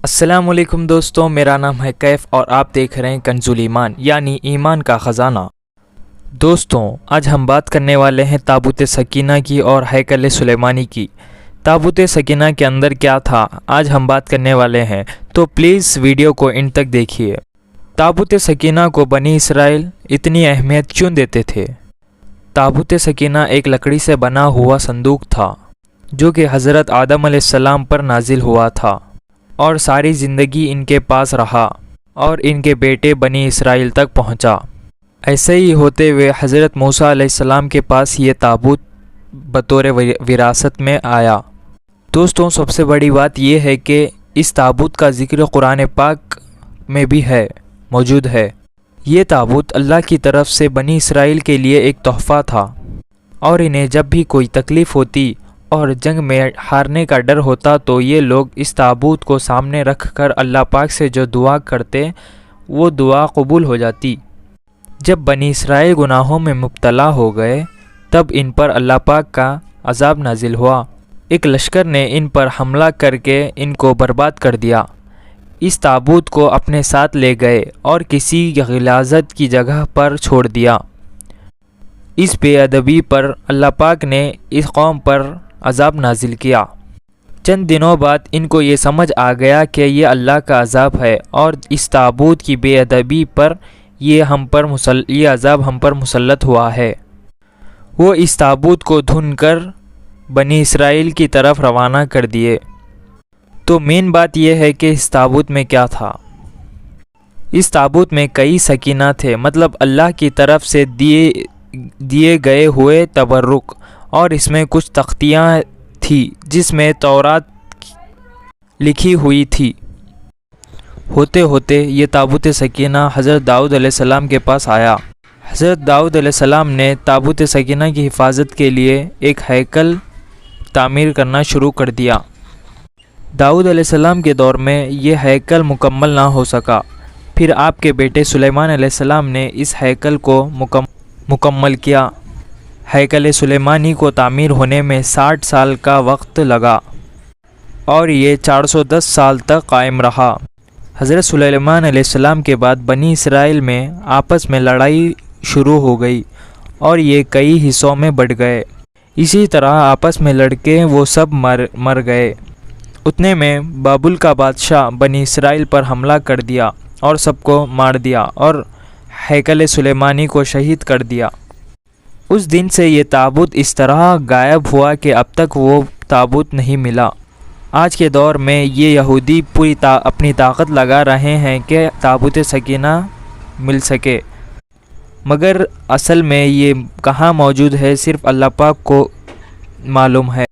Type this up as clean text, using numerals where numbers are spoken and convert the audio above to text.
السلام علیکم دوستوں، میرا نام ہے کیف اور آپ دیکھ رہے ہیں کنز ایمان یعنی ایمان کا خزانہ۔ دوستوں، آج ہم بات کرنے والے ہیں تابوت سکینہ کی اور ہیکل سلیمانی کی۔ تابوت سکینہ کے اندر کیا تھا آج ہم بات کرنے والے ہیں، تو پلیز ویڈیو کو انڈ تک دیکھیے۔ تابوت سکینہ کو بنی اسرائیل اتنی اہمیت کیوں دیتے تھے؟ تابوت سکینہ ایک لکڑی سے بنا ہوا صندوق تھا جو کہ حضرت آدم علیہ السلام پر نازل ہوا تھا اور ساری زندگی ان کے پاس رہا اور ان کے بیٹے بنی اسرائیل تک پہنچا۔ ایسے ہی ہوتے ہوئے حضرت موسیٰ علیہ السلام کے پاس یہ تابوت بطور وراثت میں آیا۔ دوستوں، سب سے بڑی بات یہ ہے کہ اس تابوت کا ذکر قرآن پاک میں بھی موجود ہے۔ یہ تابوت اللہ کی طرف سے بنی اسرائیل کے لیے ایک تحفہ تھا، اور انہیں جب بھی کوئی تکلیف ہوتی اور جنگ میں ہارنے کا ڈر ہوتا تو یہ لوگ اس تابوت کو سامنے رکھ کر اللہ پاک سے جو دعا کرتے وہ دعا قبول ہو جاتی۔ جب بنی اسرائیل گناہوں میں مبتلا ہو گئے تب ان پر اللہ پاک کا عذاب نازل ہوا۔ ایک لشکر نے ان پر حملہ کر کے ان کو برباد کر دیا۔ اس تابوت کو اپنے ساتھ لے گئے اور کسی غلاظت کی جگہ پر چھوڑ دیا۔ اس بے ادبی پر اللہ پاک نے اس قوم پر عذاب نازل کیا۔ چند دنوں بعد ان کو یہ سمجھ آ گیا کہ یہ اللہ کا عذاب ہے اور اس تابوت کی بے ادبی پر یہ عذاب ہم پر مسلط ہوا ہے۔ وہ اس تابوت کو دھن کر بنی اسرائیل کی طرف روانہ کر دیے۔ تو مین بات یہ ہے کہ اس تابوت میں کیا تھا؟ اس تابوت میں کئی سکینہ تھے، مطلب اللہ کی طرف سے دیے گئے ہوئے تبرک، اور اس میں کچھ تختیاں تھی جس میں تورات لکھی ہوئی تھی۔ ہوتے ہوتے یہ تابوت سکینہ حضرت داؤد علیہ السلام کے پاس آیا۔ حضرت داؤد علیہ السلام نے تابوت سکینہ کی حفاظت کے لیے ایک ہیکل تعمیر کرنا شروع کر دیا۔ داؤد علیہ السلام کے دور میں یہ ہیکل مکمل نہ ہو سکا۔ پھر آپ کے بیٹے سلیمان علیہ السلام نے اس ہیکل کو مکمل کیا۔ ہیکل سلیمانی کو تعمیر ہونے میں 60 سال کا وقت لگا اور یہ 410 سال تک قائم رہا۔ حضرت سلیمان علیہ السلام کے بعد بنی اسرائیل میں آپس میں لڑائی شروع ہو گئی اور یہ کئی حصوں میں بٹ گئے۔ اسی طرح آپس میں لڑ کے وہ سب مر گئے۔ اتنے میں بابل کا بادشاہ بنی اسرائیل پر حملہ کر دیا اور سب کو مار دیا اور ہیکل سلیمانی کو شہید کر دیا۔ اس دن سے یہ تابوت اس طرح غائب ہوا کہ اب تک وہ تابوت نہیں ملا۔ آج کے دور میں یہ یہودی پوری اپنی طاقت لگا رہے ہیں کہ تابوت سکینہ مل سکے، مگر اصل میں یہ کہاں موجود ہے صرف اللہ پاک کو معلوم ہے۔